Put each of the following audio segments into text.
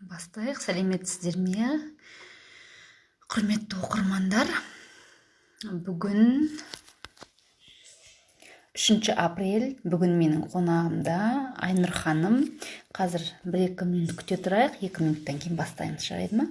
Бастайық, сәлеметсіздер ме? Құрметті оқырмандар, бүгін 3 апрель, бүгін менің қонағымда Айнұр ханым. Қазір 1-2 минут күте тұрайық, 2 минуттан кейін бастаймыз, жарайды ма?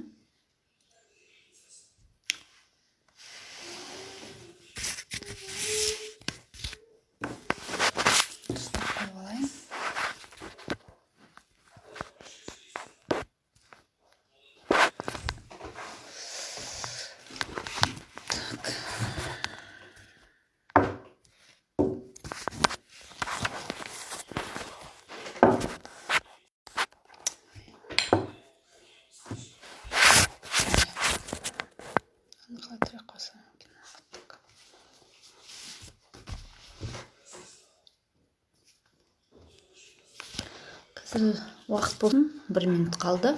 Қазір уақыт болсын, 1 минут қалды.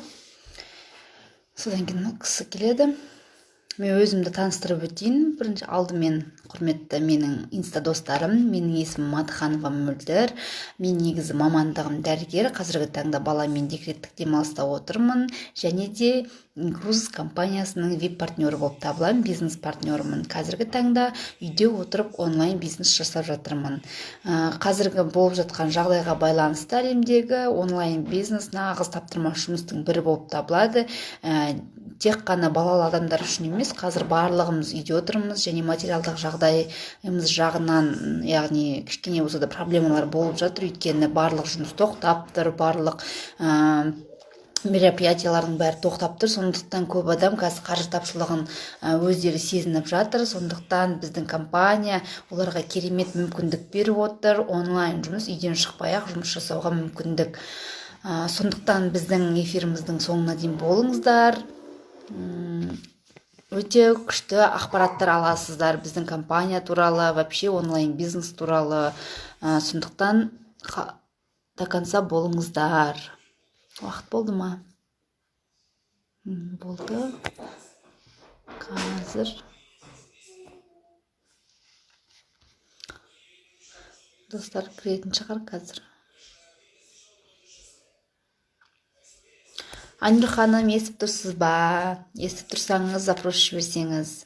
Содан кейін кісі келеді. Мен өзімді таныстырып өтейін. Бірінші алдымен құрметті менің инста достарым. Менің есімім Матханова Мөлдір. Мен негізі мамандығым дәрігер. Қазіргі таңда баламен декреттік демалыста отырмын. Және де Инкрузис компаниясының веб-партнері болып табыламын, бизнес-партнерімін. Қазіргі таңда үйде отырып онлайн бизнес жасап жатырмын. Қазіргі болып жатқан жағдайға байланысты әлемдегі онлайн бизнес нағыз таптырмас жұмыстың бірі болып табылады. Тек қана балалы адамдар үшін емес, қазір барлығымыз үйде отырмыз және материалдық жағдайымыз жағынан, яғни кішкене болса да проблемалар болып жатыр, өйткені барлық жұмыс тоқтап тұр, барлық мероприятиялардың бәрі тоқтап тұр. Сондықтан көп адам қазір қаржы тапшылығын өздері сезініп жатыр. Сондықтан біздің компания оларға керемет мүмкіндік беріп отыр. Онлайн жұмыс, үйден шықпай-ақ жұмыс жасауға мүмкіндік. Сондықтан біздің эфиріміздің соңына дейін болыңыздар. Өте күшті ақпараттар аласыздар біздің компания туралы, вообще онлайн бизнес туралы. Сондықтан до конца болыңыздар. Уақыт болды ма? Болды. Қазір достар кіретін шығар қазір. Айнұр ханым, естіп тұрсыз ба? Естіп тұрсаңыз, запрос жіберсеңіз.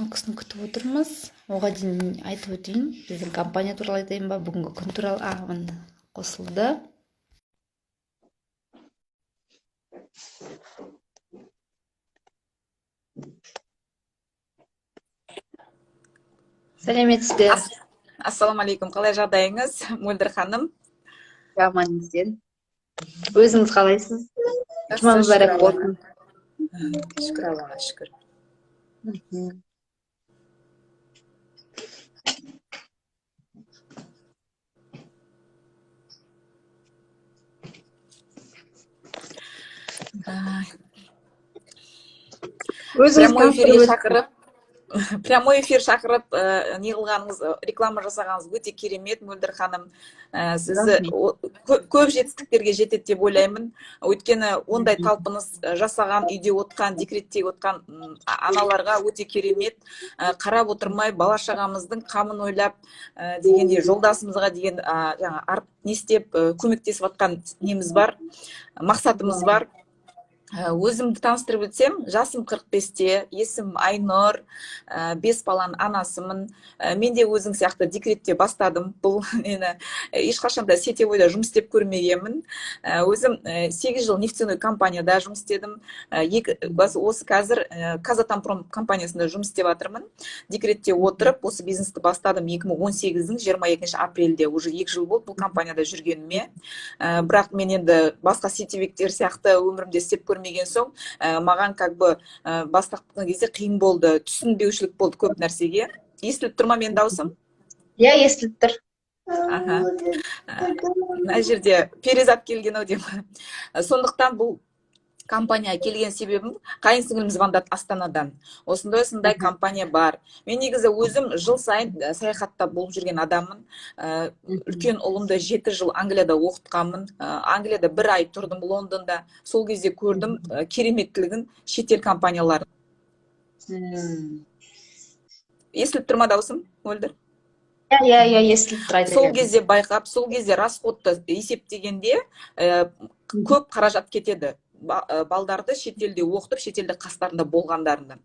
Ол кісіні күтіп отырмыз. Оған дейін айтып өтейін. Біздің компания туралы айтайын ба? Бүгінгі күн туралы қосылды. Сәлеметсіздер. Ассалаумағалейкум, қалай жағдайыңыз, Мөлдір ханым? Аман есен. Өзіңіз қалайсыз? Жұма мүбәрәк болсын. Шүкір Аллаға, шүкір. Прямой эфир шақырып, неғылғаныңыз, реклама жасағаныңыз өте керемет, Мөлдір ханым. Сіз көп жетістіктерге жетеді деп ойлаймын. Өйткені ондай талпыныс жасаған, үйде отқан, декретте отқан аналарға өте керемет. Қарап отырмай, бала шағамыздың қамын ойлап, дегенде жолдасымызға деген не істеп көмектесіп жатқан неміз бар, мақсатымыз бар. Өзімді таныстырып өтсем, жасым 45-те, есім Айнұр, 5 баланың анасымын. Мен де өзің сияқты декретте бастадым. Бұл мені ешқашанда сетевойда жұмыс істеп көрмегенмін. Өзім 8 жыл нефтяной компанияда жұмыс істедім. Осы қазір Казатомпром компаниясында жұмыс істеп жатырмын. Декретте отырып, осы бизнесті бастадым 2018-дің 22 апрельде. Уже 2 жыл болды бұл компанияда жүргеніме. Бірақ мен енді басқа сетевиктер сияқты өмірімде істеп көрмеген соң, маған как бы бастапқы кезде қиын болды, түсінбеушілік болды көп нәрсеге. Естіліп тұр ма менің дауысым? Иә, естіліп тұр. Мына жерде перизат келген ау деймін. Сондықтан бұл компанияға келген себебім, қайын сіңілім звондады Астанадан. Осындай компания бар. Мен негізі өзім жыл сайын саяхатта болып жүрген адаммын. Үлкен ұлымды 7 жыл Англияда оқытқанмын. Англияда 1 ай тұрдым Лондонда. Сол кезде көрдім кереметтілігін шетел компаниялары. Естіліп тұр ма дауысым, Мөлдір? Иә, естіліп тұр. Сол кезде байқап, сол кезде расходты есептегенде көп қаражат кетеді. Балдарды шетелде оқытып, шетелде қастарында болғандарында.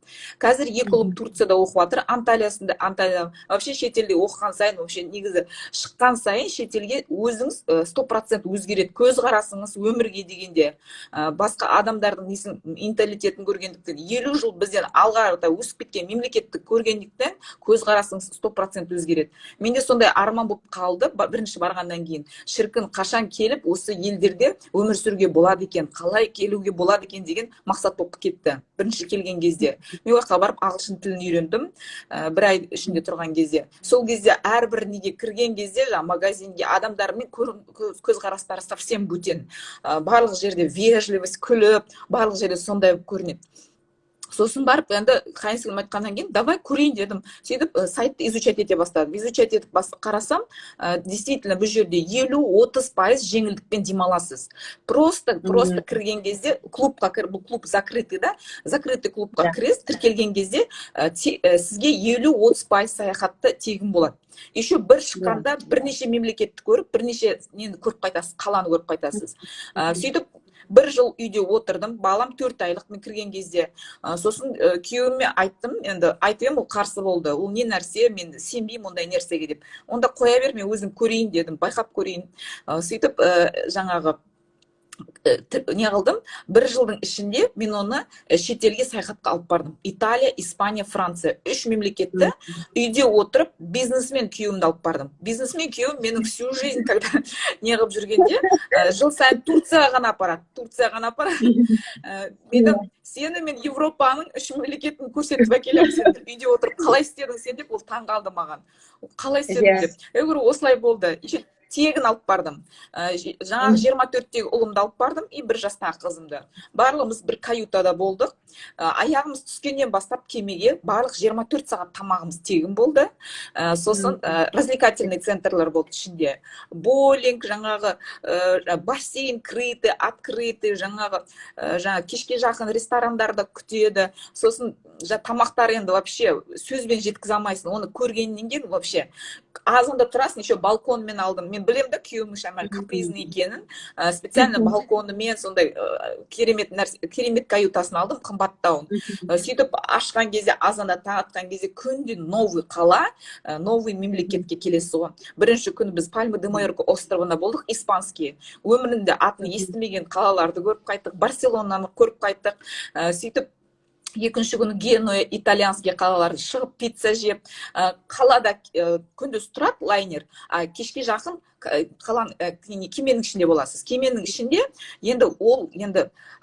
Қазір 2 ұлым Турцияда оқып жатыр, Анталия вообще шетелде оқыған сайын, вообще негізі шыққан сайын шетелге өзіңіз 100% өзгереді. Көз қарасыңыз өмірге дегенде, басқа адамдардың менталитетін көргендіктен, 50 жыл бізден алғарыда өсіп кеткен мемлекетті көргендіктен көз қарасыңыз 100% өзгереді. Менде сондай арман болып қалды, бірінші барғаннан кейін. Шіркін қашан келіп, осы елдерде өмір сүруге болады екен, қалай келуге болады екен деген мақсат болып кетті. Бірінші келген кезде. Мен жаққа барып ағылшын тілін үйрендім. 1 ай ішінде тұрған кезде. Сол кезде әрбір неге кірген кезде, магазинге адамдармен көзқарастары совсем бөтен. Барлық жерде вежливость, күліп, барлық жерде сондай көрінеді. Сосын барып, енді қайын сіңілім айтқаннан кейін, давай көрейін дедім. Сөйтіп сайтты изучать ете бастадым. Изучать етіп қарасам, действительно бұл жерде 50-30% жеңілдікпен демаласыз. Просто кірген кезде клубқа кір, бұл клуб закрытый, да? Закрытый клубқа кіресіз, тіркелген кезде сізге 50-30% саяхатты тегін болады. Еще бір шыққанда бірнеше мемлекетті көріп, бірнеше нені көріп қайтасыз, қаланы көріп қайтасыз. Сөйтіп 1 жыл үйде отырдым, балам 4 айлық мен кірген кезде. Сосын күйеуіме айттым, енді айтып ол қарсы болды. Ол не нәрсе, мен сенбеймін ондай нәрсеге деп. Онда қоя бер, мен өзім көрейін дедім, байқап көрейін. Сөйтіп жаңағы не қылдым, 1 жылдың ішінде мен оны шетелге саяхатқа алып бардым. Италия, Испания, Франция, 3 мемлекетті үйде отырып бизнесмен күйеуімді алып бардым. Бизнесмен күйеуім менің всю жизнь, когда не қылып жүргенде, жыл сайын Турцияға ғана апарады. Менің сені мен Европаның 3 мемлекетін көрсетіп әкелемін, сен үйде отырып қалай істедің сен деп, ол таңғалды маған. Қалай істедің деп. Осылай болды. Тегін алып бардым. Жаңағы 24-тегі ұлымды алып бардым, и 1 жастағы қызымды. Барлығымыз бір каютада болдық. Аяғымыз түскеннен бастап кемеге барлық 24 сағат тамағымыз тегін болды. Сосын развлекательный центрлар болды ішінде. Боулинг, жаңағы бассейн крытый, открытый, жаңағы кешке жақын ресторандарда күтеді. Сосын тамақтар енді вообще сөзбен жеткізе алмайсың. Оны көргеннен кейін вообще азында тұрасың, еще балконмен алдым. Мен білем да күйеуімнің шамал капризный екенін. Специально балконымен сондай керемет каютасын алдым, қымбаттауын. Сөйтіп ашқан кезде, азанда таң атқан кезде күнде новый қала, новый мемлекетке келесіз ғой. Бірінші күні біз Пальма де Майорка островына болдық, испанский. Өмірінде атын естімеген қалаларды көріп қайттық, Барселонаны көріп қайттық. Сөйтіп екінші күні Генуя, итальянский қалаларды шығып пицца жеп, қалада күндіз тұрады лайнер, кешке жақын кеменің ішінде боласыз. Кеменің ішінде енді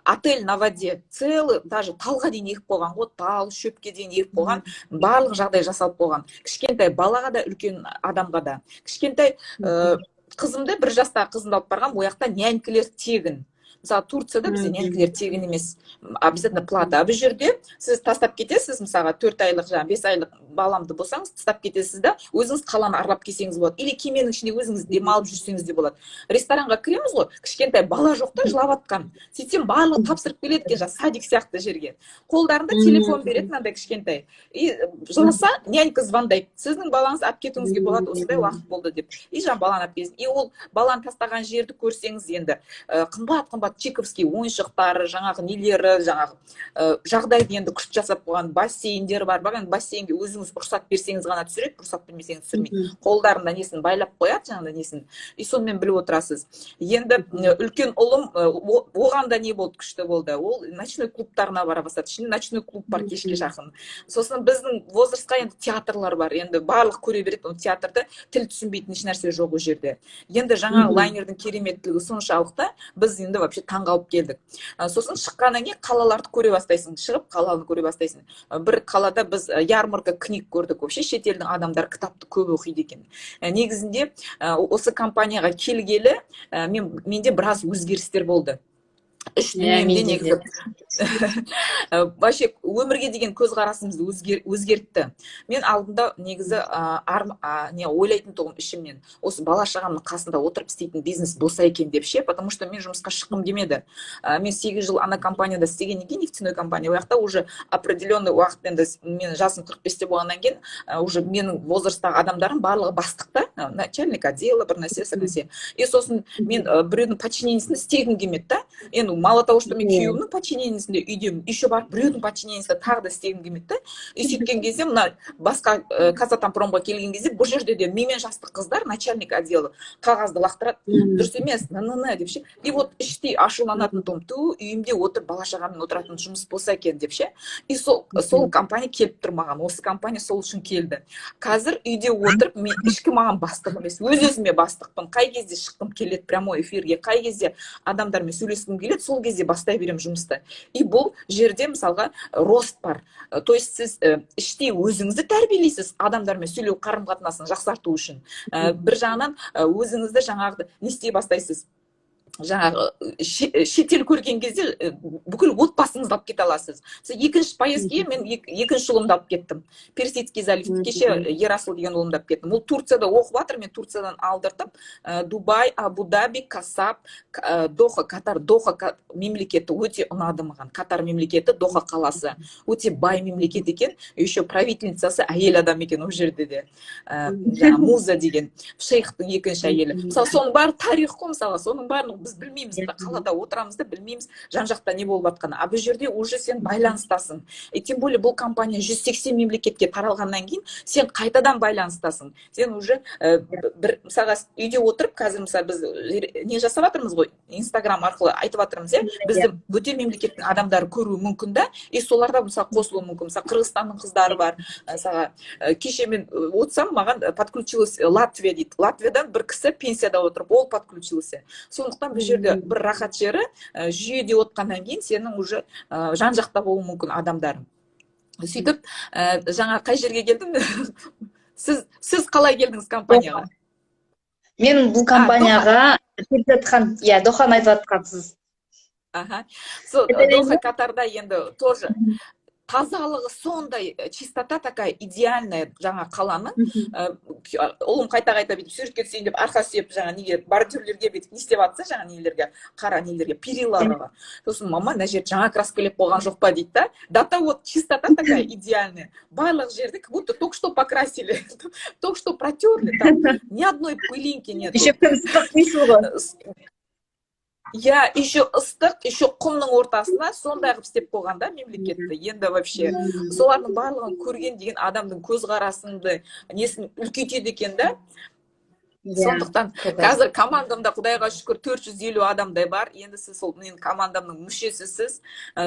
отель на воде, целый, даже талға дейін егіп болған, тал, шөпке дейін егіп болған, барлық жағдай жасалып болған. Кішкентай балаға да, үлкен адамға да. Кішкентай қызымды, 1 жастағы қызымды алып барған, ояқта нянькілер тегін. Мысалы, Турцияда бізде нянькілер тегін емес, обязательно плата. Бұл жерде сіз тастап кетесіз, мысалға 4 айлық, 5 айлық баламды болсаңыз, тастап кетесіз да, өзіңіз қаланы аралап келсеңіз болады. Или кеменің ішінде өзіңіз демалып жүрсеңіз де болады. Ресторанға кіреміз ғой, кішкентай бала жоқта жылап атқан. Сөйтсем барлығы тапсырып келеді екен, садик сияқты жерге. Қолдарында телефон береді, мынандай кішкентай. И жыласа, нянька звондайды. Сіздің балаңыз алып кетуіңізге болады, осындай уақыт болды деп. И баланы алып келесіз. И ол баланы тастаған жерді көрсеңіз енді қымбат чиковский ойыншықтары, жаңағы нелері, жаңағы жағдайды енді күшті жасап қойған бассейндер бар. Бірақ енді бассейнге өзіңіз рұқсат берсеңіз ғана түсіреді, рұқсат бермесеңіз түсірмейді. Қолдарында несін байлап қояды, жаңағыдай несін. И сонымен біліп отырасыз. Енді үлкен ұлым, оған да не болды, күшті болды. Ол ночной клубтарына бара бастады. Ішінде ночной клуб бар кешке жақын. Сосын біздің возрастқа енді театрлар бар. Енді барлық көре береді, ол театрды тіл түсінбейтін еш нәрсе жоқ ол жерде. Енді жаңа лайнердің кереметтілігі соншалықты біз енді вообще таңғалып келдік. Сосын шыққаннан кейін қалаларды көре бастайсың, шығып қаланы көре бастайсың. Бір қалада біз ярмарка книг көрдік. Вообще шетелдің адамдар кітапты көп оқиды екен. Негізінде осы компанияға келгелі менде біраз өзгерістер болды. Үш дүниемде негізі вообще өмірге деген көзқарасымызды өзгертті. Мен алдында негізі ойлайтын тұғым ішімнен, осы бала шағамның қасында отырып істейтін бизнес болса екен деп ше, потому что мен жұмысқа шыққым келмеді. Мен 8 жыл ана компанияда істегеннен кейін, нефтяной компания, ояқта уже определенный уақыт, енді мен жасым 45-те болғаннан кейін, уже менің возрасттағы адамдарым барлығы бастықта, начальник отдела, бір нәрсе. И сосын мен біреудің подчинениесін істегім келмеді да. Енді мало того, что мен күйеуімнің подчинениесінде үйдемін, еще барып біреудің подчинениесінде тағы да істегім келмеді да. И сөйткен кезде мына басқа Казатомпромға келген кезде бұл жерде де менімен жасты қыздар, начальник отделы қағазды лақтырады, дұрыс емес, деп ше. И вот іштей ашуланатын тұғым, үйімде отырып бала шағаммен отыратын жұмыс болса екен деп ше. И сол компания келіп тұр маған, осы компания сол үшін келді. Қазір үйде отырып, мен ешкі маған бастық емес, өз-өзіме бастықпын. Қай кезде шыққым келеді прямой эфирге, қай кезде адамдармен сөйлескім келеді, сол кезде бастай берем жұмысты. И бұл жерде мысалға рост бар. То есть сіз іштей өзіңізді тәрбиелейсіз, адамдармен сөйлеу қарым-қатынасын жақсарту үшін. Бір жағынан өзіңізді жаңағы не істей бастайсыз. Жаңағы шетел көрген кезде бүкіл отбасыңызды алып кете аласыз. Екінші поездкеге мен екінші ұлымды алып кеттім. Персидский залив, кеше Ерасыл деген ұлымды алып кеттім. Ол Турцияда оқып жатыр, мен Турциядан алдыртып, Дубай, Абу-Даби, Касап, Доха, Катар. Доха мемлекеті өте ұнады маған. Катар мемлекеті, Доха қаласы. Өте бай мемлекет екен. Еще правительницасы әйел адам екен ол жерде де. Муза деген шейхтың екінші әйелі. Мысалы, соның бәрі тарих қой, мысалы, соның бәрін біз білмейміз, қалада отырамыз да білмейміз жан жақта не болып жатқаны. Бұл жерде уже сен байланыстасың. Тем более бұл компания 180 мемлекетке таралғаннан кейін сен қайтадан байланыстасың. Сен уже бір мысалға үйде отырып, қазір мысалы біз не жасап жатырмыз ғой, Инстаграм арқылы айтып жатырмыз, бізді бөтен мемлекеттің адамдары көруі мүмкін да, и соларда мысалы қосылуы мүмкін. Мысалы Қырғызстанның қыздары бар. Мысалға кеше мен отырсам, маған подключилась Латвия дейді. Латвиядан бір кісі пенсияда отырып, ол подключился. Сондықтан бұл жерде бір рахат жері, жүйеде отқаннан кейін сенің уже жан жақта болуы мүмкін адамдарың. Сөйтіп, жаңа қай жерге келдің? Сіз қалай келдіңіз компанияға? Мен бұл компанияға Доханы айтып жатқансыз. Доха Катарда енді тоже тазалығы сондай, чистота такая идеальная жаңа қаланың. Ұлым қайта-қайта бетіп суретке түсейін деп арқа сүйеп жаңа неге бордюрлерге бетіп не істеп жатса жаңа нелерге, қара нелерге, периларға. Сосын мама, мына жерде жаңа краскілеп болған жоқ па дейді да. Дата вот чистота такая идеальная. Барлық жерде как будто только что покрасили, только что протерли, там ни одной пылинки нет. Еще ыстық дейсіз ғой. Еще ыстық, еще құмның ортасына сондай қып істеп қойғанда мемлекетті. Енді вообще солардың барлығын көрген деген адамның көзқарасыңды несін үлкейтеді екен да. Сондықтан қазір командамда құдайға шүкір 450 адамдай бар. Енді сіз сол менің командамның мүшесісіз.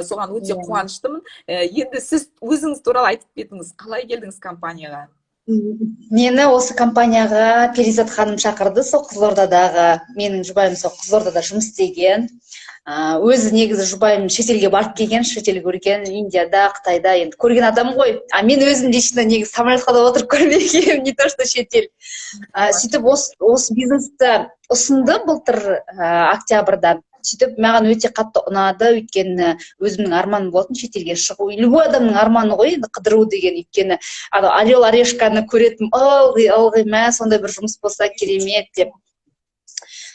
Соған өте қуаныштымын. Енді сіз өзіңіз туралы айтып кетіңіз, қалай келдіңіз компанияға? Мені осы компанияға Перизат ханым шақырды, сол Қызылордадағы, менің жұбайым сол Қызылордада жұмыс істеген. Өзі негізі жұбайым шетелге барып келген, шетел көрген, Индияда, Қытайда, енді көрген адам ғой. Мен өзім лично негізі самолетқа да отырып көрмегенмін, не то что шетел. Сөйтіп осы бизнесті ұсынды былтыр октябрьда. Сөйтіп маған өте қатты ұнады, өйткені өзімнің арманым болатын шетелге шығу. Любой адамның арманы ғой, енді қыдыру деген, өйткені орел орешканы көретін, ылғи мә сондай бір жұмыс болса керемет деп.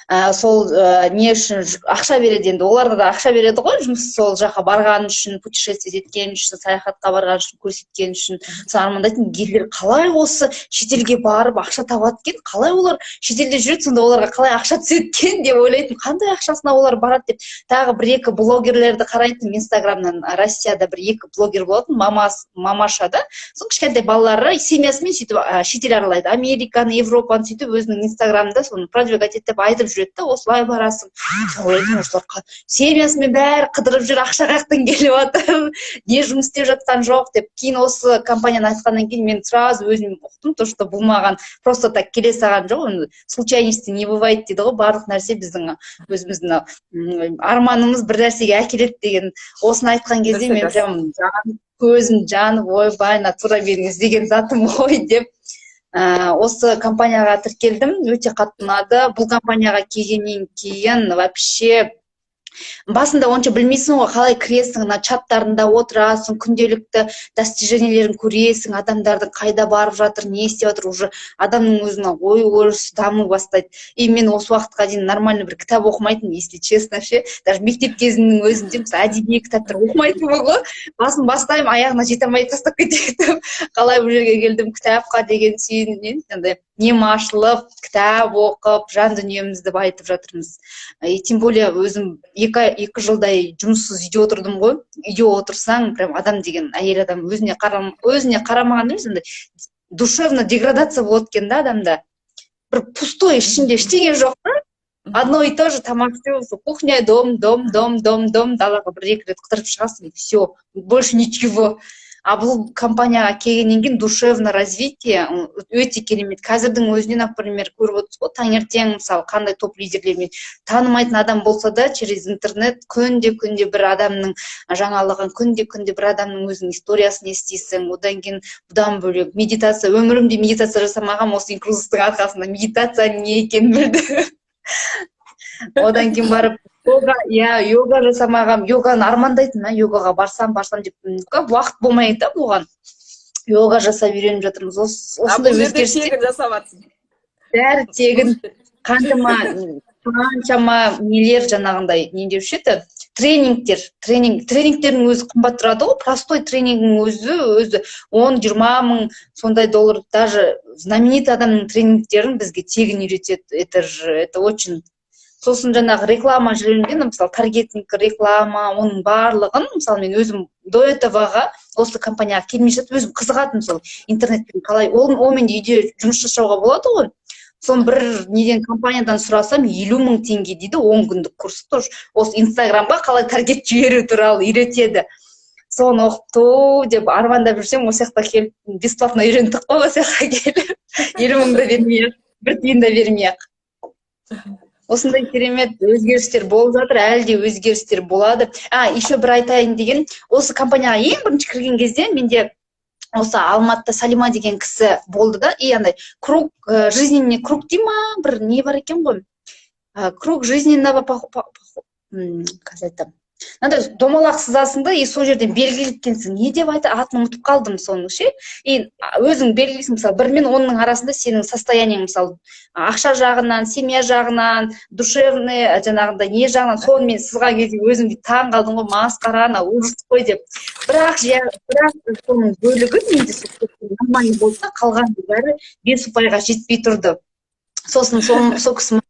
сол не үшін ақша береді, енді оларға да ақша береді ғой, жұмыс сол жаққа барған үшін, путешествие еткен үшін, саяхатқа барған үшін, көрсеткен үшін. Сол армандайтын елдер қалай осы шетелге барып ақша табады екен, қалай олар шетелде жүреді, сонда оларға қалай ақша түседі екен деп ойлайтын, қандай ақшасына олар барады деп. Тағы бір екі блогерлерді қарайтын инстаграмнан. Россияда бір екі блогер болатын, мамаша да, сол кішкентай балалары семьясымен сөйтіп шетел аралайды, Американы, Европаны сөйтіп өзінің инстаграмында соны продвигать етіп айтып жүреді да, осылай барасың. Ойлайтын, осылар семьясымен бәрі қыдырып жүр, ақша қаяқтан келіп жатыр, не жұмыс істеп жатқан жоқ деп. Кейін осы компанияны айтқаннан кейін мен сразу өзім ұқтым, то что бұл маған просто так келе салған жоқ, случайности не бывает дейді ғой, барлық нәрсе біздің өзіміздің арманымыз бір нәрсеге әкеледі деген. Осыны айтқан кезде мен прям көзім жанып, ойбай, натура менің іздеген затым ғой деп осы компанияға тіркелдім. Өте қатты ұнады. Бұл компанияға келгеннен кейін вообще басында онша білмейсің ғой, қалай кіресің, чаттарында отырасың, күнделікті достижениелерін көресің, адамдардың қайда барып жатыр, не істеп жатыр, уже адамның өзінің ой-өрісі дамы бастайды. И мен осы уақытқа дейін нормально бір кітап оқымайтын, если честно ше, даже мектеп кезімнің өзінде мысалы әдеби кітаптар оқымайтынмын ғой, басын бастаймын, аяғына жете алмай тастап кетемін. Қалай бұл жерге келдім, кітапқа деген сүйінген, нем ашылып, кітап оқып, жан дүниемізді байытып жатырмыз. И тем более өзім екі жылдай жұмыссыз үйде отырдым ғой. Үйде отырсаң, прям адам деген, әйел адам өзіне қарамаған емес, душевно деградация болады екен да адамда. Бір пустой, ішінде ештеңе жоқ. Одно и то же, тамақ істеу, кухня, дом, далаға бір-екі рет қыдырып шығасың, все, больше ничего. А бұл компанияға келгеннен кейін душевно развитие өте керемет. Қазірдің өзіне, например, көріп отырсыз ғой, таңертең мысалы қандай топ лидерлермен танымайтын адам болса да, через интернет күнде бір адамның жаңалығын, күнде бір адамның өзінің историясын естисің. Одан кейін бұдан бөлек медитация, өмірімде медитация жасамаған, осы инклюзивтің арқасында медитацияның не екенін білдім. Одан кейін барып йога жасамағам, йоганы армандайтын, йогаға барсам деп, уақыт болмайды да бұған. Йога жасап үйреніп жатырмыз. Осындай өзгерістер. Тегін жасап жатсың. Бәрі тегін, қаншама нелер жаңағындай, не деуші еді, тренингтердің өзі қымбат тұрады ғой, простой тренингің өзі 10-20 мың сондай доллар, даже знаменитый адамның тренингтерін бізге тегін үйретеді. Это очень. Сосын жаңағы реклама жөнінде, мысалы таргетинг реклама, оның барлығын, мысалы мен өзім до этоваға осы компанияға келмей жатып өзім қызығатым, сол интернетпен қалай, олмен үйде жұмыс жасауға болады ғой. Соны бір неден компаниядан сұрасам 50 мың теңге дейді, 10 күндік курс. Осы инстаграмға қалай таргет жіберу туралы үйретеді. Соны оқыту деп армандап жүрсем, осы жақта келіп бесплатно үйрендік қой, осы жаққа келіп 50 мың да бермей-ақ, 1 тиын да бермей-ақ. Осындай керемет өзгерістер болып жатыр, әлі де өзгерістер болады. Еще бір айтайын деген, осы компанияға ең бірінші кірген кезде менде осы Алматыда Салима деген кісі болды да, и андай круг жизненный круг дей ма, бір не бар екен ғой, круг жизненного, қазір айтам, домалақ сызасың да, и сол жерден белгілеп кенсің. Не деп атын ұмытып қалдым соны ше. И өзің белгілейсің, мысалы 1 мен 10-ның арасында сенің состояниең, мысалы ақша жағынан, семья жағынан, душевный жаңағындай не жағынан, соны мен сызған кезде өзім таң қалдым ғой, масқара, ужас қой деп. Бірақ соның бөлігі менде нормально болса, қалған бәрі 5 ұпайға жетпей тұрды. Сосын сол кісі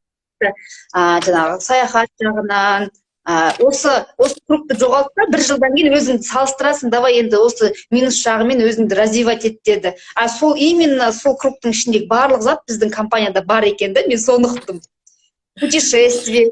жаңағы саяхат жағынан, осы кругты жоғалтса, 1 жылдан кейін өзіңді салыстырасың, давай енді осы минус жағымен өзіңді развивать ет деді. Сол именно сол кругтың ішіндегі барлық зат біздің компанияда бар екен да, мен соны ұқтым. Путешествие,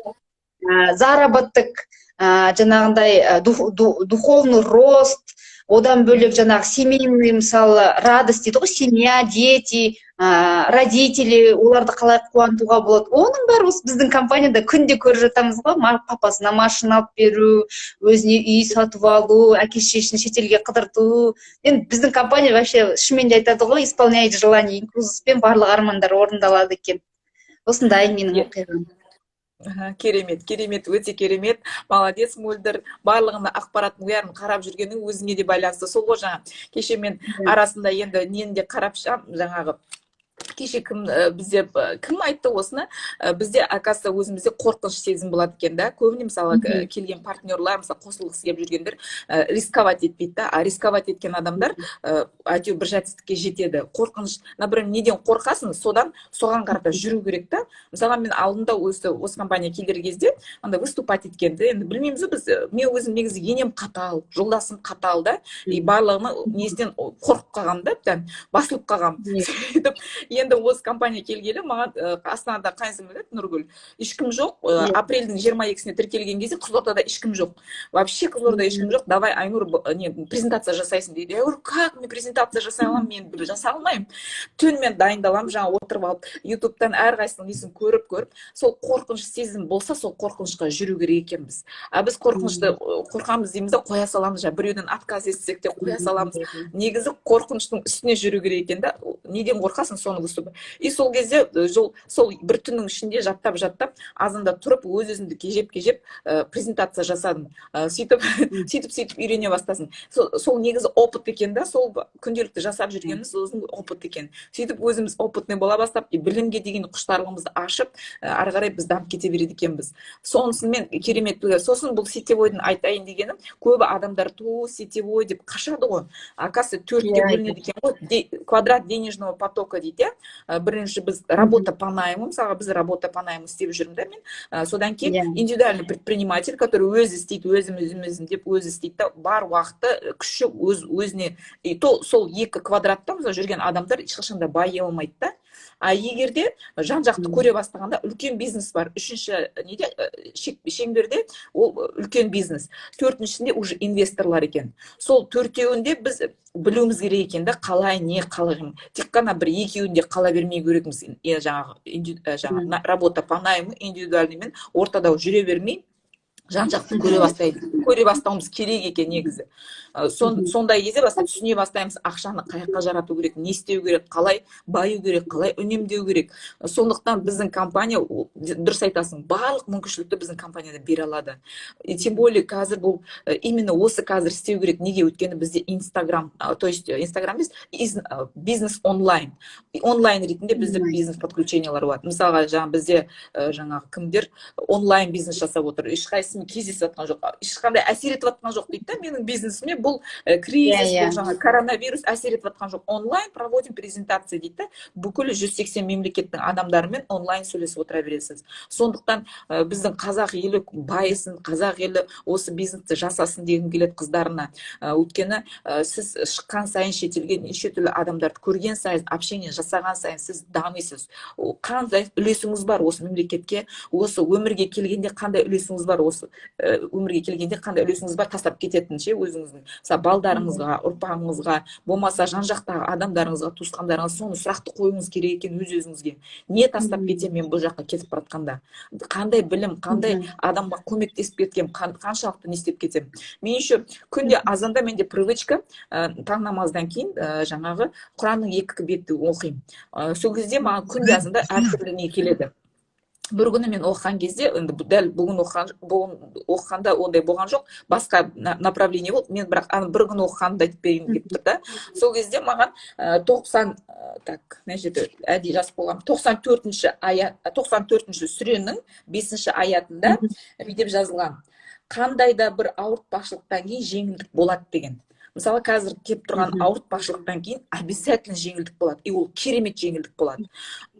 заработок, жаңағындай духовный рост, одан бөлек жаңағы семейный, мысалы, радость дейді ғой, семья, дети, родители, оларды қалай қуантуға болады. Оның бәрі осы біздің компанияда күнде көріп жатамыз ғой, папасына машина алып беру, өзіне үй сатып алу, әке-шешесін шетелге қыдырту. Енді біздің компания вообще шынымен де айтады ғой, исполняет желание, инклюзивпен барлық армандар орындалады екен. Осындай менің оқиғам. Керемет, өте керемет. Молодец, Мөлдір. Барлығына ақпараттың бәрін қарап жүргенің өзіңе де байланысты. Сол ғой жаңа. Кеше мен арасында енді нені де қарап жаңағы кеше бізде кім айтты осыны, бізде оказывается өзімізде қорқыныш сезім болады екен да. Көбіне мысалы келген партнерлар, мысалы қосылғысы келіп жүргендер рисковать етпейді да, а рисковать еткен адамдар әйтеуір бір жетістікке жетеді. Қорқыныш, например, неден қорқасың, соған қарата жүру керек та. Мысалға мен алдында осы компания келер кезде анда выступать еткенді, енді білмейміз, мен өзім негізі енем қатал, жолдасым қатал да, и барлығына несінен қорқып қалғам да, басылып қалғам. Сөйтіп, енді осы компания келгелі маған Астанада қайсың біледі, Нұргүл, ешкім жоқ. Апрельдің 22-сіне тіркелген кезде Қызылордада ешкім жоқ. Вообще Қызылордада ешкім жоқ. Давай, Айнұр, презентация жасайсың дейді. Я говорю, как мен презентация жасай аламын? Мен жасай алмаймын. Түнімен дайындаламын, жаңа отырып алып, ютубтан әрқайсының несін көріп, сол қорқыныш сезім болса, сол қорқынышқа жүру керек екенбіз. Біз қорқынышты қорқамыз дейміз, қоя саламыз, біреуден отказ естісек те қоя саламыз. Негізі қорқыныштың үстіне жүру керек екен да. Неден қорқасың, соны выступай. И сол кезде сол бір түннің ішінде жаттап азында тұрып өз-өзімді кежеп презентация жасадым. Сөйтіп үйрене бастасын. Сол негізі опыт екен да, сол күнделікті жасап жүргеніміз өзінің опыт екен. Сөйтіп өзіміз опытный бола бастап, білімге деген құштарлығымызды ашып, ары қарай біз дамып кете береді екенбіз. Сонысымен керемет. Сосын бұл сетевойдың айтайын дегенім, көбі адамдар сетевой деп қашады ғой. Оказывается, 4-ке бөлінеді екен ғой. Квадрат денежного потока дейді. Бірінші біз работа по найму, мысалға біз работа по найму істеп жүрмін да мен. Содан кейін индивидуальный предприниматель, который өзі істейді, өзім деп өзі істейді, бар уақыты күші өзіне. И сол 2 квадратта жүрген адамдар ешқашанда байи алмайды да. А егерде жан-жақты көре бастағанда үлкен бизнес бар. Үшінші шеңберде ол үлкен бизнес. Төртіншісінде уже инвесторлар екен. Сол төртеуінде біз білуіміз керек екен да, қалай, не қалайым. Тек қана бір екеуінде қала бермей көреміз. Жаңағы работа по найму, индивидуальныймен ортада жүре бермей, жан-жақты көре бастауымыз керек екен негізі. Сондай кезде түсіне бастаймыз, ақшаны қаяққа жарату керек, не істеу керек, қалай баю керек, қалай үнемдеу керек. Сондықтан біздің компания, дұрыс айтасың, барлық мүмкіншілікті біздің компанияда бере алады. Тем более қазір бұл именно осы қазір істеу керек. Неге? Өйткені бізде Инстаграм, то есть Инстаграм бизнес онлайн. Онлайн ретінде бізде бизнес подключениялар болады. Мысалға бізде жаңағы кімдер онлайн бизнес жасап отыр. Ешқайсымен кездесіп жатқан жоқ, ешқандай әсер етіп жатқан жоқ дейді да менің бизнесіме. Бұл кризис, бұл жаңа коронавирус әсер етіп жатқан жоқ. Онлайн проводим презентация дейді. Бүкіл 180 мемлекеттің адамдарымен онлайн сөйлесіп отыра бересіз. Сондықтан біздің қазақ елі байысын, қазақ елі осы бизнесті жасасын дегім келеді қыздарына. Өйткені сіз шыққан сайын шетелге неше түрлі адамдарды көрген сайын, общение жасаған сайын сіз дамисыз. Қандай үлесіңіз бар осы мемлекетке, осы өмірге келгенде қандай үлесіңіз бар, осы өмірге келгенде қандай үлесіңіз бар тастап кететінше өзіңіздің балдарыңызға, ұрпағыңызға, болмаса жан-жақтағы адамдарыңызға, туысқандарыңызға соны сұрақты қойыңыз керек екен өз-өзіңізге. Не тастап кетем мен бұл жаққа кетіп баратқанда? Қандай білім, қандай адамға көмектесіп кеткем, қаншалықты не істеп кетем? Мен еще күнде азанда менде привычка, таң намаздан кейін жаңағы Құранның 2 бетті оқимын. Сол кезде маған күнде азанда әртүрлі не келеді. Бір күні мен оқыған кезде, дәл бүгін оқығанда ондай болған жоқ, басқа направление болды. Мен бірақ бір күні оқығанды айтып берейін деп тұр да. Сол кезде маған 94-ші сүренің 5-ші аятында бүйтіп жазылған. Қандай да бір ауыртпашылықтан кейін жеңілдік болады деген. Мысалы, қазір кеп тұрған ауыртпашылықтан кейін обязательно жеңілдік болады. И ол керемет жеңілдік болады.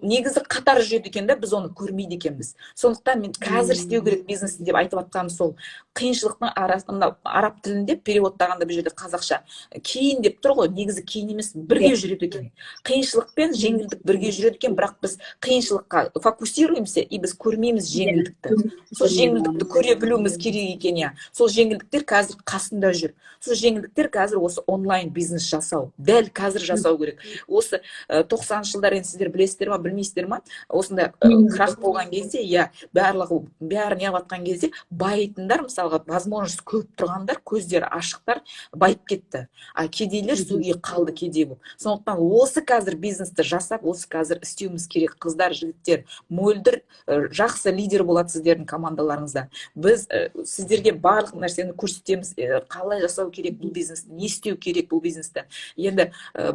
Негізі қатар жүреді екен да, біз оны көрмейді екенбіз. Сондықтан мен қазір істеу керек бизнесін деп айтып жатқаным сол. Қиыншылықтың арасында араб тілінде переводтағанда бұл жерде қазақша кейін деп тұр ғой, негізі кейін емес, бірге жүреді екен. Қиыншылық пен жеңілдік бірге жүреді екен, бірақ біз қиыншылыққа фокусируемся и біз көрмейміз жеңілдікті. Сол жеңілдікті көре білуіміз керек екен, я. Сол жеңілдіктер қазір қасында жүр. Сол жеңілдіктер қазір осы онлайн бизнес жасау, дәл қазір жасау керек. Осы 90-шы жылдар, сіздер білесіздер ма, білмейсіздер ма? Осында крах болған кезде, бәрі неғыватқан кезде байытындар, мысалға, возможность көп тұрғандар, көздері ашықтар байып кетті. А кедейлер сөге қалды кедей болып. Сондықтан осы қазір бизнесті жасап, осы қазір істеуіміз керек. Қыздар, жігіттер, мөлдір жақсы лидер болады сіздердің командаларыңызда. Біз сіздерге барлық нәрсені көрсетеміз, қалай жасау керек бұл бизнесті не істеу керек бұл бизнесте. Енді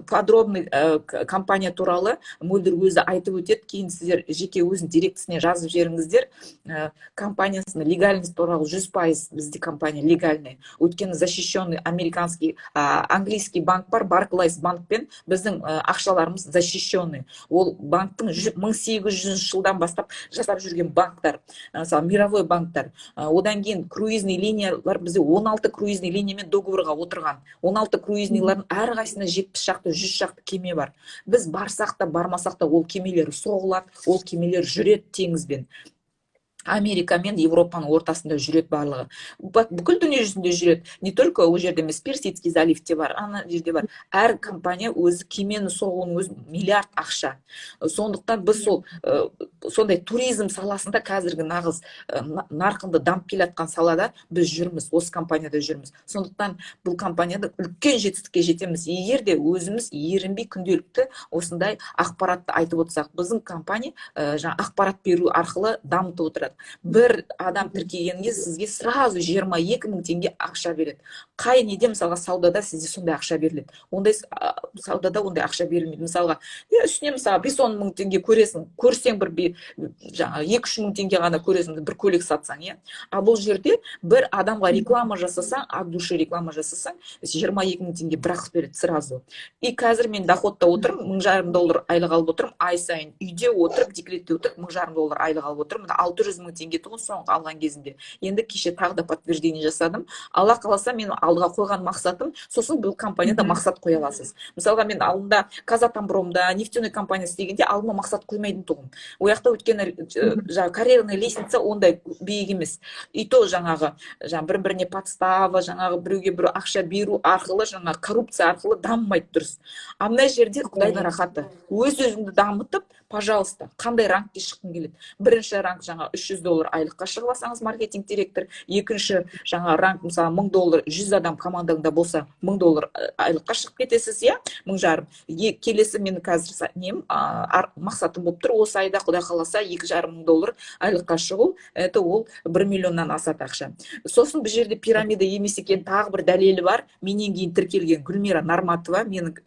подробный компания туралы Мөлдір өзі айтып өтеді, кейін сіздер жеке өзінің директісіне жазып жіберіңіздер. Компаниясының легальность туралы 100% бізде компания легальный. Өйткені защищенный английский банк бар, Barclays банкпен біздің ақшаларымыз защищенный. Ол банктың 1800 жылдан бастап жасап жүрген банктар, мысалы мировой банктар. Одан кейін круизный линиялар, бізде 16 круизный линиямен договорға отырған. 16 круизнилардың әрқайсысында 70 шақты, 100 шақты кеме бар. Біз барсақ та бармасақ та ол кемелер соғылады, ол кемелер жүреді теңізбен. Америка мен Европаның ортасында жүреді барлығы. Бүкіл дүние жүзінде жүреді. Не только ол жерде емес, Персидский заливте бар, ана жерде бар. Әр компания өзі кемені соғуының өзі миллиард ақша. Сондықтан біз сондай туризм саласында қазіргі нағыз нарқынды дамып келатқан салада біз жүрміз, осы компанияда жүрміз. Сондықтан бұл компанияда үлкен жетістікке жетеміз. Егер де өзіміз ерінбей күнделікті осындай ақпаратты айтып отырсақ, біздің компания ақпарат беру арқылы дамытып отырады. Бір адам тіркегенге сізге сразу 22 мың теңге ақша береді. Қай неде, мысалға, саудада сізде сондай ақша беріледі. Ондай саудада ондай ақша берілмейді. Мысалға, үстіне мысалға 5-10 мың теңге көрсең бір 2-3 мың теңге ғана көресің, бір көйлек сатсаң, иә. А бұл жерде бір адамға реклама жасасаң, от души реклама жасасаң, 22 мың теңге бірақ береді сразу. И қазір мен доходта отырмын, $1,500 айлық алып отырмын, ай сайын үйде отырып, декретте отырып, $1,500 айлық алып отырмын. 600 мың теңге тұғын соңғы алған кезінде. Енді кеше тағы да подтверждение жасадым. Алла қаласа, мен алдыға қойған мақсатым, сосын бұл компанияда мақсат қоя аласыз. Мысалға, мен алдында Казатомпромда, нефтяной компания істегенде алдыма мақсат қоймайтын тұғым. Ояқта өткені карьерный лестница ондай биік емес. И то бір-біріне подстава, біреуге бір ақша беру арқылы, коррупция арқылы дамымайды дұрыс. А мына жерде Құдайдың рахаты. Өз-өзіңді дамытып, пожалуйста, қандай рангке шыққың келеді? Бірінші ранг $300 айлыққа шығып алсаңыз, маркетинг директор. Екінші ранг, мысалы, $1,000, 100 адам командаңда болса, $1,000 айлыққа шығып кетесіз, иә? $1,500. Келесі менің қазір мақсатым болып тұр, осы айда Құдай қаласа $2,500 айлыққа шығу, это ол 1 миллионнан асады ақша. Сосын бұл жерде пирамида емес екен, тағы бір дәлелі бар. Менен кейін тіркелген Гүлмира Нарматова, менің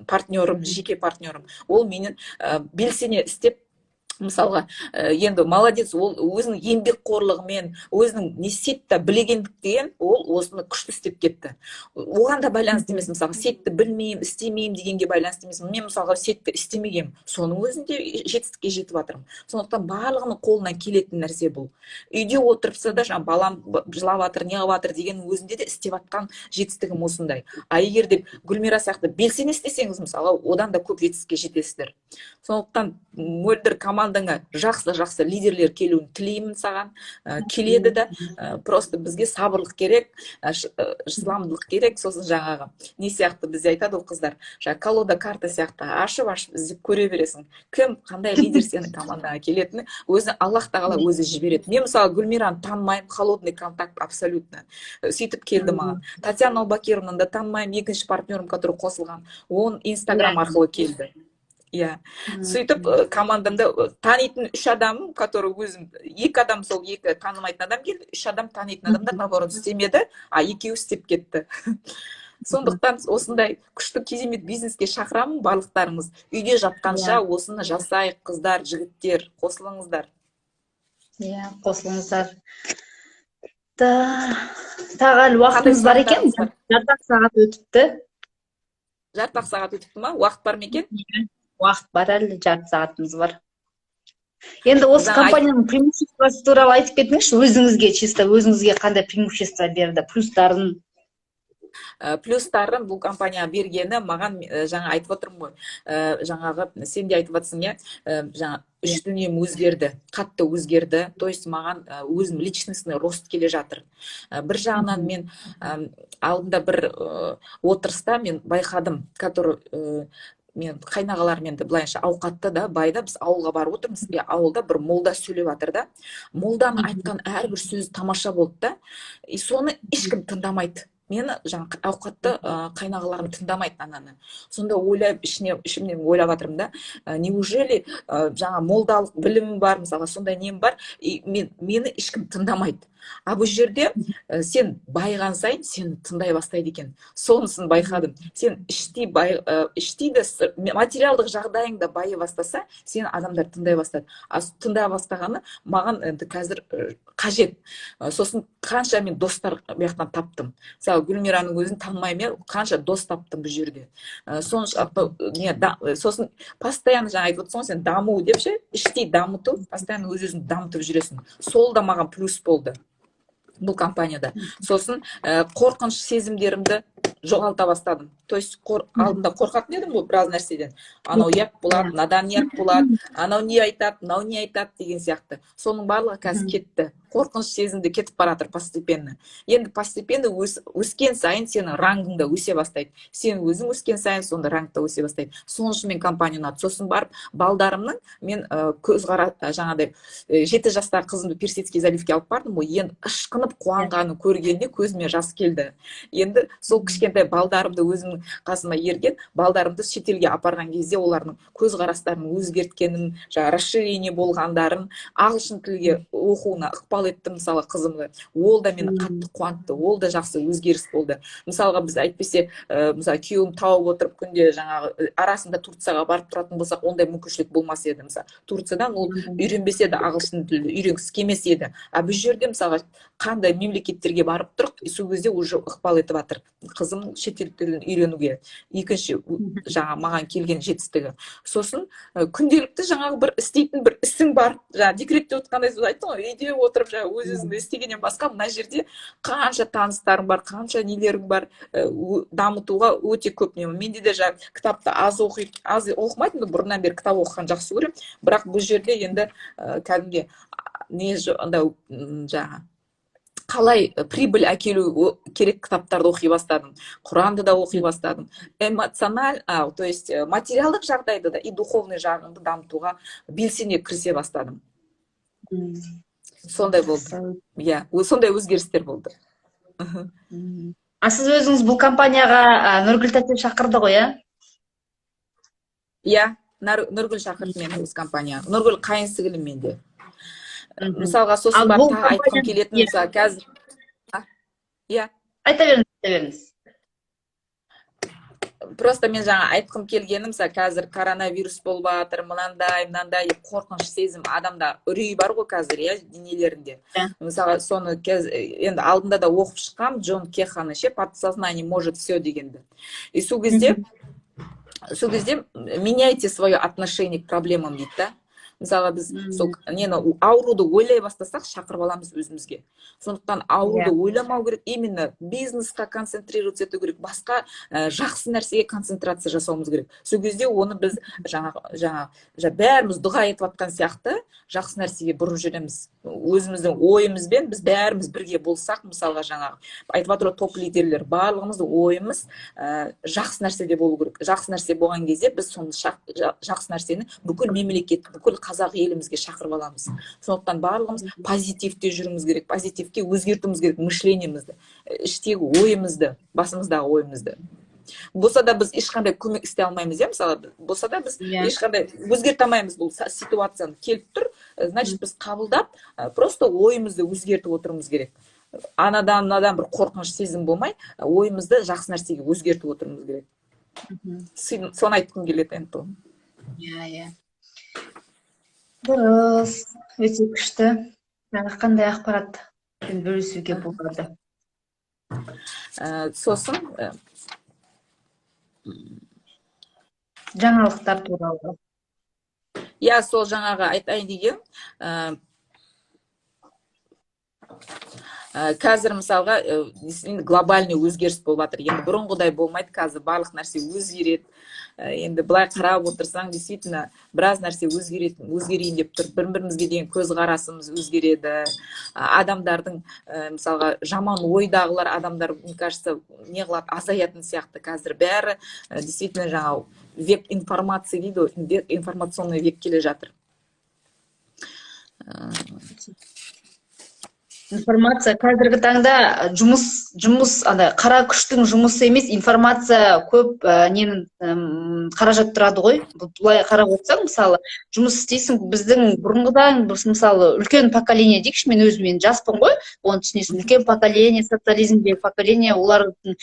партнерім, жеке партнерім. Ол менен белсене істеп, мысалға, енді молодец, ол өзінің еңбекқорлығымен, өзінің не сетті білегендіктен, ол осыны күшті істеп кетті. Оған да байланысты емес, мысалға, сетті білмеймін, істемеймін дегенге байланысты емес. Мен, мысалға, сетті істемегем, соның өзінде жетістікке жетіп жатырмын. Сондықтан барлығының қолынан келетін нәрсе бұл. Үйде отырыпса да, балам жылап жатыр, неғып жатыр деген өзінде де істеп жатқан жетістігім осындай. А егер де Гүлмира сияқты белсене істесеңіз, мысалға, одан да көп жетістікке жетесіздер. Сондықтан Мөлдір командаңа жақсы лидерлер келуін тілеймін саған. Келеді де, просто бізге сабырлық керек, шыдамдылық керек. Сосын не сияқты бізде айтады ол қыздар, колода карта сияқты ашып іздеп көре бересің. Кім, қандай лидер сенің командаңа келетіні өзі Аллах тағала өзі жібереді. Мен, мысалы, Гүлмираны танымаймын, холодный контакт абсолютно. Сөйтіп келді маған. Татьяна Албакировнаны да танымаймын, екінші партнерім, который қосылған. Он Инстаграм арқылы келді. Иә. Сөйтіп командамда танитын 3 адам, который өзім, 2 адам сол 2 танымайтын адам келді, 3 адам танитын адамдар наоборот істемеді, а 2 істеп кетті. Сондықтан осындай күшті керемет бизнеске шақырамын барлықтарыңыз. Үйде жатқанша осыны жасайық, қыздар, жігіттер, қосылыңыздар. Иә, қосылыңыздар. Тағы әлі уақытымыз бар екен, жарты сағат өтіпті. Жарты сағат өтіпті ма? Уақыт бар ма екен? Уақыт бар, әлі жарты сағатымыз бар. Енді осы компанияның преимуществосы туралы айтып кетіңізші, өзіңізге, чисто өзіңізге қандай преимущество берді, плюстарын? Плюстарын бұл компания бергені маған айтып отырмын ғой. Сен де айтып отырсың, иә, үш дүнием өзгерді, қатты өзгерді. То есть маған өзім личностный рост келе жатыр. Бір жағынан мен алдында бір отырыста мен байқадым, который мен қайнағалармен де былайынша ауқатты да, байда біз ауылға барып отырмыз, ауылда бір молда сөйлеп жатыр да. Молданың айтқан әрбір сөзі тамаша болды да, и соны ешкім тыңдамайды. Мені ауқатты қайнағаларым тыңдамайды ананы. Сонда ішімнен ойлап жатырмын да, неужели молдалық білімім бар, мысалы сондай нем бар, и мені ешкім тыңдамайды. А бұл жерде сен байыған сайын сені тыңдай бастайды екен. Сонысын байқадым. Сен іштей материалдық жағдайыңда байы бастаса, сені адамдар тыңдай бастады. Тыңдай бастағаны маған енді қазір қажет. Сосын қанша мен достар бұяқтан таптым. Мысалы, Гүлмираның өзін танымаймын, қанша дос таптым бұл жерде. Сосын постоянно жаңа айтып отырсың, сен даму деп ше, іштей дамыту, постоянно өзін дамытып жүресің. Сол да маған плюс болды бұл компанияда. Сосын қорқыныш сезімдерімді жоғалта бастадым. То есть алдында қорқатын едім ғой біраз нәрседен. Анау ұят болады, надан ұят болады, анау не айтады, мынау не айтады деген сияқты. Соның барлығы қазір кетті. Қорқыныш сезімді кетіп баратыр постепенно. Енді постепенно өскен сайын сенің рангың да өсе бастайды. Сен өзің өскен сайын сонда ранг та өсе бастайды. Соның үшін мен компания ұнады. Сосын барып балдарымның мен көзқара жаңағыдай 7 жастағы қызымды Персидский заливке алып бардым ғой. Енді ышқынып қуанғанын көргенде көзіме жас келді. Енді сол кішкентай балдарымды өзімнің қасыма ерген балдарымды шетелге апарған кезде олардың көзқарастарын өзгерткенін, жаңа расширение болғандарын, ағылшын тілге оқуына ықпал етті, мысалы қызымды. Ол да мені қатты қуантты, ол да жақсы өзгеріс болды. Мысалға біз әйтпесе, мысалы күйеуім тауып отырып күнде жаңағы арасында Турцияға барып тұратын болсақ, ондай мүмкіншілік болмас еді. Мысалы Турциядан ол үйренбесе де ағылшын тілді үйренгісі келмес еді. А бұл жерде мысалға қандай мемлекеттерге барып тұрып, сол кезде уже ықпал етіп жатыр. Қызым шетел тілін үйренуге. Екінші жаңа маған келген жетістігі. Сосын күнделікті жаңағы бір істейтін бір ісің бар. Жаңа декретте отқандай сөз айттың ғой, үйде отырып жаңа өз-өзіңді істегеннен басқа мына жерде қанша таныстарың бар, қанша нелерің бар, дамытуға өте көп не. Менде де жаңа кітапты аз оқымайтын, бұрыннан бері кітап оқыған жақсы көремін. Бірақ бұл жерде енді кәдімге не жаңа қалай прибыль әкелу керек кітаптарды оқи бастадым. Құранды да оқи бастадым. То есть материалдық жағдайды да и духовный жағымды дамытуға белсене кірісе бастадым. Сондай болды. Иә, сондай өзгерістер болды. Сіз өзіңіз бұл компанияға Нұргүл тәте шақырды ғой, иә? Иә, Нұргүл шақырды мен өз компанияға. Нұргүл қайынсіңлілім менде. Мысалға сосын бар тағы айтқым келетін мысалы қазір. Иә. Айта беріңіз. Просто мен жаңа айтқым келгенім, қазір коронавирус болып жатыр, мынандай қорқыныш сезім адамда үрей бар ғой қазір, иә, денелерінде. Мысалы соны енді алдында да оқып шыққам, Джон Кеханы ше, подсознание может все дегенді. И сол кезде меняйте свое отношение к проблемам дейді да. Мысалға біз сол ауруды ойлай бастасақ шақырып аламыз өзімізге. Сондықтан ауруды ойламау керек, именно бизнесқа концентрироваться ету керек, басқа жақсы нәрсеге концентрация жасауымыз керек. Сол кезде оны біз бәріміз дұға етіп жатқан сияқты жақсы нәрсеге бұрып жүреміз. Өзіміздің ойымызбен біз бәріміз бірге болсақ, мысалға жаңағы айтып жатыр топ лидерлер, барлығымыздың ойымыз жақсы нәрседе болу керек. Жақсы нәрсе болған кезде біз соны жақсы нәрсені бүкіл мемлекет, бүкіл қазақ елімізге шақырып аламыз. Сондықтан барлығымыз позитивте жүруіміз керек, позитивке өзгертуіміз керек мышлениемізді, іштегі ойымызды, басымыздағы ойымызды. Болса да біз ешқандай көмек істей алмаймыз, иә, мысалы, болса да біз ешқандай өзгерте алмаймыз бұл ситуацияны. Келіп тұр, значит, біз қабылдап, просто ойымызды өзгертіп отыруымыз керек. Анадан бір қорқыныш сезім болмай, ойымызды жақсы нәрсеге өзгертіп отыруымыз керек. Соны айтқым келеді енді. Иә. Дұрыс, өте күшті. Қандай ақпаратпен бөлісуге болады? Сосын жаңалықтар туралы. Иә, сол жаңағы айтайын деген. Қазір мысалға глобальный өзгеріс болып жатыр. Енді бұрынғыдай болмайды, қазір барлық нәрсе өзгереді. Енді былай қарап отырсаң, действительно, біраз нәрсе өзгерейін деп тұр. Бір-бірімізге деген көзқарасымыз өзгереді. Адамдардың, мысалға, жаман ойдағылар адамдар, мне кажется, не қылады, азаятын сияқты. Қазір бәрі, действительно, жаңа век информации дейді, информационный век келе жатыр. информация қазіргі таңда жұмыс андай қара күштің жұмысы емес, информация көп ненің қаражат тұрады ғой. Былай қарап отырсаң, мысалы, жұмыс істейсің, біздің бұрынғыдан мысалы үлкен поколение дейікші, мен жаспын ғой, оны түсінесің, үлкен поколение, социализмдегі поколение, олардың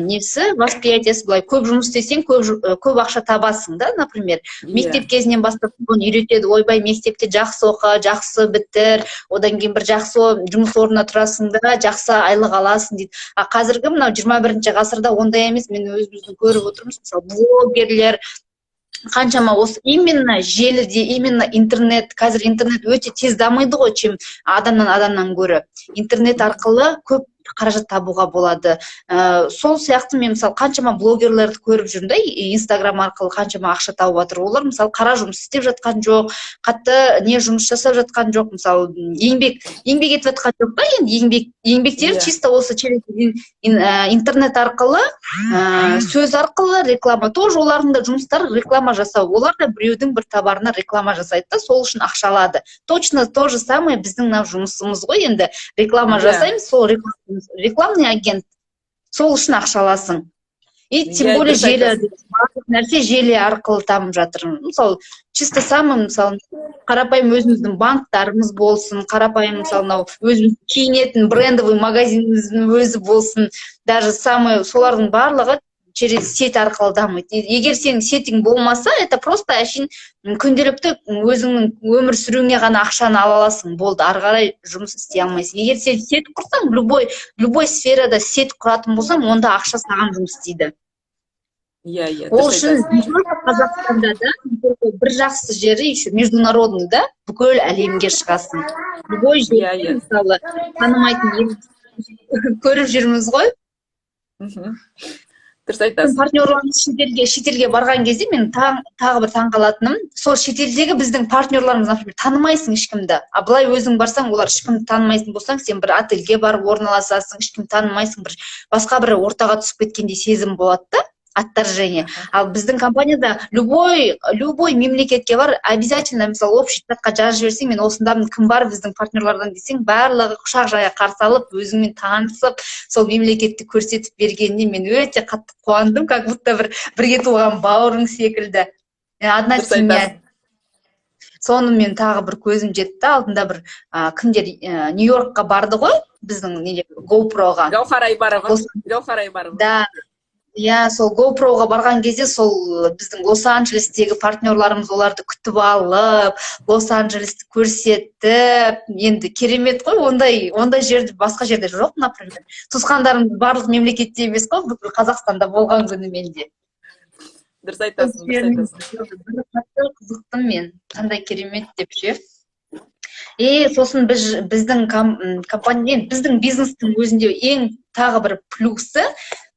несі, восприятиясы былай, көп жұмыс істесең, көп ақша табасың да, например. Мектеп кезінен бастап оны үйретеді, ойбай, мектепте жақсы оқы, жақсы бітір, одан кейін бір жақсы жұмыс орнына тұрасың да, жақсы айлық аласың дейді. А қазіргі мынау 21-ші ғасырда ондай емес, мен өзімізді көріп отырмыз, мысалы, блогерлер, қаншама осы именно желіде, именно интернет, қазір интернет өте тез дамиды ғой, чем адамнан гөрі. Интернет арқылы көп қаражат табуға болады. Сол сияқты мен мысалы қаншама блогерлерді көріп жүрмін да, Инстаграм арқылы қаншама ақша тауып жатыр. Олар мысалы қара жұмыс істеп жатқан жоқ, қатты не жұмыс жасап жатқан жоқ, мысалы еңбек етіп жатқан жоқ та, енді еңбектері чисто осы через интернет арқылы, сөз арқылы реклама, тоже олардың да жұмыстары реклама жасау. Олар да біреудің бір товарына реклама жасайды да, сол үшін ақша алады. Точно то же самое біздің жұмысымыз ғой, енді реклама жасаймыз, сол рекламный агент, сол үшін ақша аласың. И тем более желі, нәрсе желі арқылы дамып жатыр. Мысалы, чисто самый, мысалы, қарапайым өзіміздің банктарымыз болсын, қарапайым, мысалы, өзіміз киінетін брендовый магазиніміздің өзі болсын, даже самый, солардың барлығы через сеть арқылы дамиды. Егер сенің сетің болмаса, это просто әшейін күнделікті өзіңнің өмір сүруіңе ғана ақшаны ала аласың, болды, ары қарай жұмыс істей алмайсың. Егер сен сет құрсаң, любой сферада сет құратын болсаң, онда ақша саған жұмыс істейді. Ол үшін Қазақстанда да бір жақсы жері еще международный да, бүкіл әлемге шығасың. Любой жерде, мысалы, танымайтын көріп жүрміз ғой. Дұрыс айтасың. Партнерларымыз шетелге барған кезде мен тағы бір таңқалатыным, сол шетелдегі біздің партнерларымыз, например, танымайсың ешкімді. А былай өзің барсаң, олар ешкімді танымайсың болсаң, сен бір отельге барып орналасасың, ешкімді танымайсың, бір басқа бір ортаға түсіп кеткендей сезім болады да, отторжение. Ал біздің компанияда любой мемлекетке бар, обязательно, мысалы, общий чатқа жазып жіберсең, мен осындамын, кім бар біздің партнерлардан десең, барлығы құшақ жая қарсы алып, өзіңмен танысып, сол мемлекетті көрсетіп бергеніне мен өте қатты қуандым, как будто бірге туған бауырың секілді. Одна семья. Соны мен тағы бір көзім жетті, алдында бір кімдер Нью-Йоркқа барды ғой, біздің GoPro-ға. Гаухар Айбарова. Да. Сол GoPro-ға барған кезде сол біздің Лос-Анджелестегі партнерларымыз оларды күтіп алып, Лос-Анджелесті көрсетіп, енді керемет қой, ондай жерде басқа жерде жоқ, например. Туысқандарым барлық мемлекетте емес қой, бүкіл Қазақстанда болған күні менде. Дұрыс айтасың. Қызықтым мен, қандай керемет деп ше. Сосын біздің компания, біздің бизнестің өзінде ең тағы бір плюсы,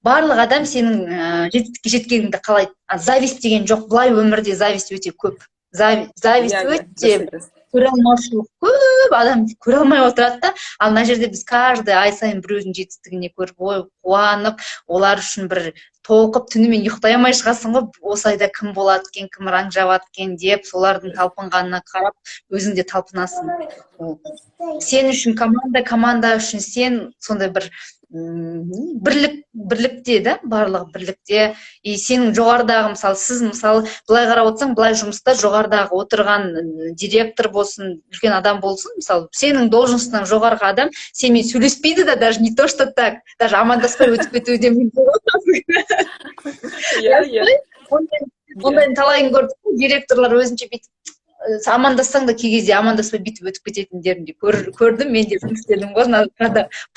барлық адам сенің жетістікке жеткеніңді қалайды. Зависть деген жоқ, былай өмірде зависть өте көп. Зависть өте көре алмаушылық көп, адам көре алмай отырады да. Ал мына жерде біз каждый ай сайын біреудің жетістігіне көріп, қуанып, олар үшін бір толқып, түнімен ұйықтай алмай шығасың ғой, осы айда кім болады екен, кім ранг жабады екен деп, солардың талпынғанына қарап, өзің де талпынасың. Сен үшін команда үшін сен сондай бір бірлікте да, барлығы бірлікте. Сенің жоғарыдағы, мысалы, сіз былай қарап отырсаң, былай жұмыста жоғарыдағы отырған директор болсын, үлкен адам болсын, мысалы, сенің должностың жоғарғы адам сенімен сөйлеспейді да, даже не то, что так, даже амандаспай өтіп кетуі де мүмкін. Ондайын талайын көрдім, директорлар өзінше бүйтіп амандассаң да кей кезде амандаспай бүйтіп өтіп кететіндерін де көрдім, мен де жұмыс істедім ғой,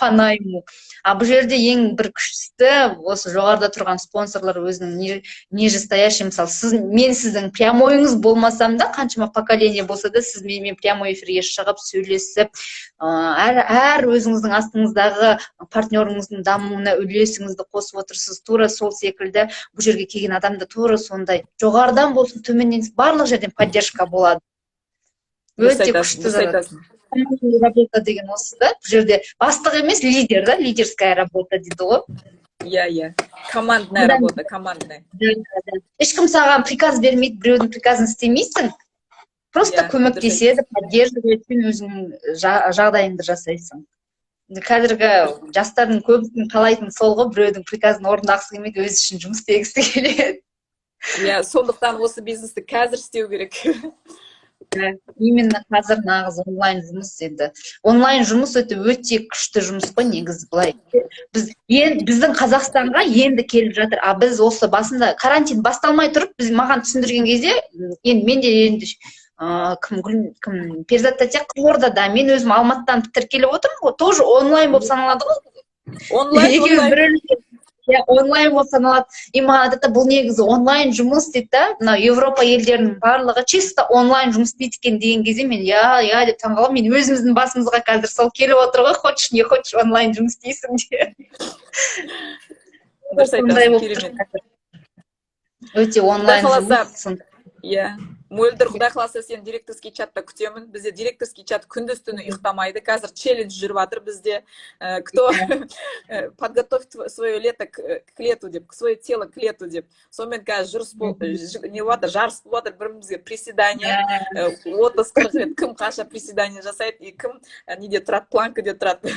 панайму. Бұл жерде ең бір күштісі осы жоғарыда тұрған спонсорлар өзінің нижестоящий, мысалы, мен сіздің прямойыңыз болмасам да, қаншама поколение болса да, сіз менімен прямой эфирге шығып, сөйлесіп, әр өзіңіздің астыңыздағы партнеріңіздің дамуына үлесіңізді қосып отырсыз, тура сол секілді бұл жерге келген адамда тура сондай жоғарыдан болсын, төменнен барлық жерден поддержка болады. Өте күшті работа деген осы да, бұл жерде бастық емес, лидер да, лидерская работа дейді ғой. Командная работа, командная. Ешкім саған приказ бермейді, біреудің приказын істемейсің. просто Иә, дұрыс көмектеседі, поддерживает, сен өзіңнің жағдайыңды жасайсың. Қазіргі жастардың көбісінің қалайтыны сол ғой, біреудің приказын орындағысы келмейді, өзі үшін жұмыс істегісі келеді. иә, сондықтан осы бизнесті қазір істеу керек. Именно қазір нағыз онлайн жұмыс енді. Онлайн жұмыс өте күшті жұмыс қой негізі былай. Біздің Қазақстанға енді келіп жатыр. А біз осы басында карантин басталмай тұрып, маған түсіндірген кезде, енді мен де енді кім Перизат тәте Қызылордада, мен өзім Алматыдан тіркеліп отырмын ғой, тоже онлайн болып саналады ғой. Онлайн. Онлайн болып саналады. И маған айтады, бұл негізі онлайн жұмыс дейді да. Мына Европа елдерінің барлығы чисто онлайн жұмыс істейді екен деген кезде мен я деп таңғаламын. Мен өзіміздің басымызға қазір сол келіп отыр ғой, хочешь не хочешь онлайн жұмыс істейсің деп. Дұрыс айтасың, керемет. Өте онлайн жұмыс. Иә, мөлдір, Құдай қаласа сен директорский чатта күтемін. Бізде директорский чат күндіз түні ұйықтамайды. Қазір челлендж жүріп жатыр бізде. Кто подготовь свое лето к лету деп, свое тело к лету деп. Сонымен қазір жарыс болып жатыр, бірімізге приседания, 30-40 рет кім қанша приседания жасайды, и кім неде тұрады, планкаде тұрады.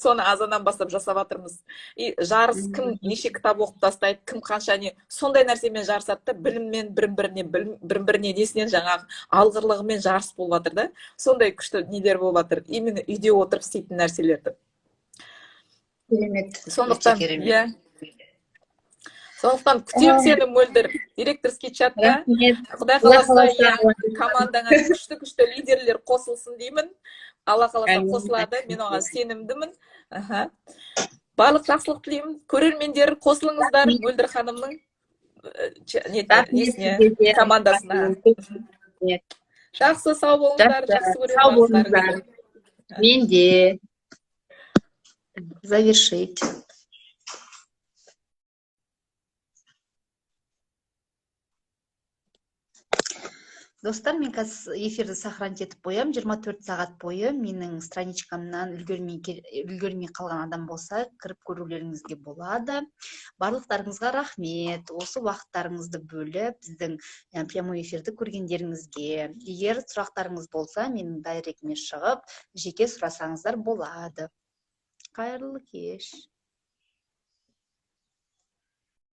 Соны азаннан бастап жасап жатырмыз. И жарыс кім неше кітап оқып тастайды, кім қанша не, сондай нәрсемен жарысады да, біліммен бірін-біріне несінен жаңағы алғырлығымен жарыс болып жатыр да. Сондай күшті нелер болып жатыр. Именно үйде отырып істейтін нәрселерді. Керемет. Сондықтан, иә. Сондықтан күтем сені, мөлдір. Директорский чатта. Құдай қаласа, командаңа күшті лидерлер қосылсын деймін. Алла қаласа қосылады. Мен оған сенімдімін. Барлық жақсылық тілеймін. Көрермендер, қосылыңыздар мөлдір ханымның командасына. Жақсы, сау болыңыздар, жақсы көремін. Мен де. Завершить. Достар, мен қазір эфирді сохранить етіп қоям. 24 сағат бойы менің страничкамнан үлгермей қалған адам болса, кіріп көрулеріңізге болады. Барлықтарыңызға рахмет. Осы уақыттарыңызды бөліп, біздің прямой эфирді көргендеріңізге. Егер сұрақтарыңыз болса, менің дайректіме шығып, жеке сұрасаңыздар болады. Қайырлы кеш.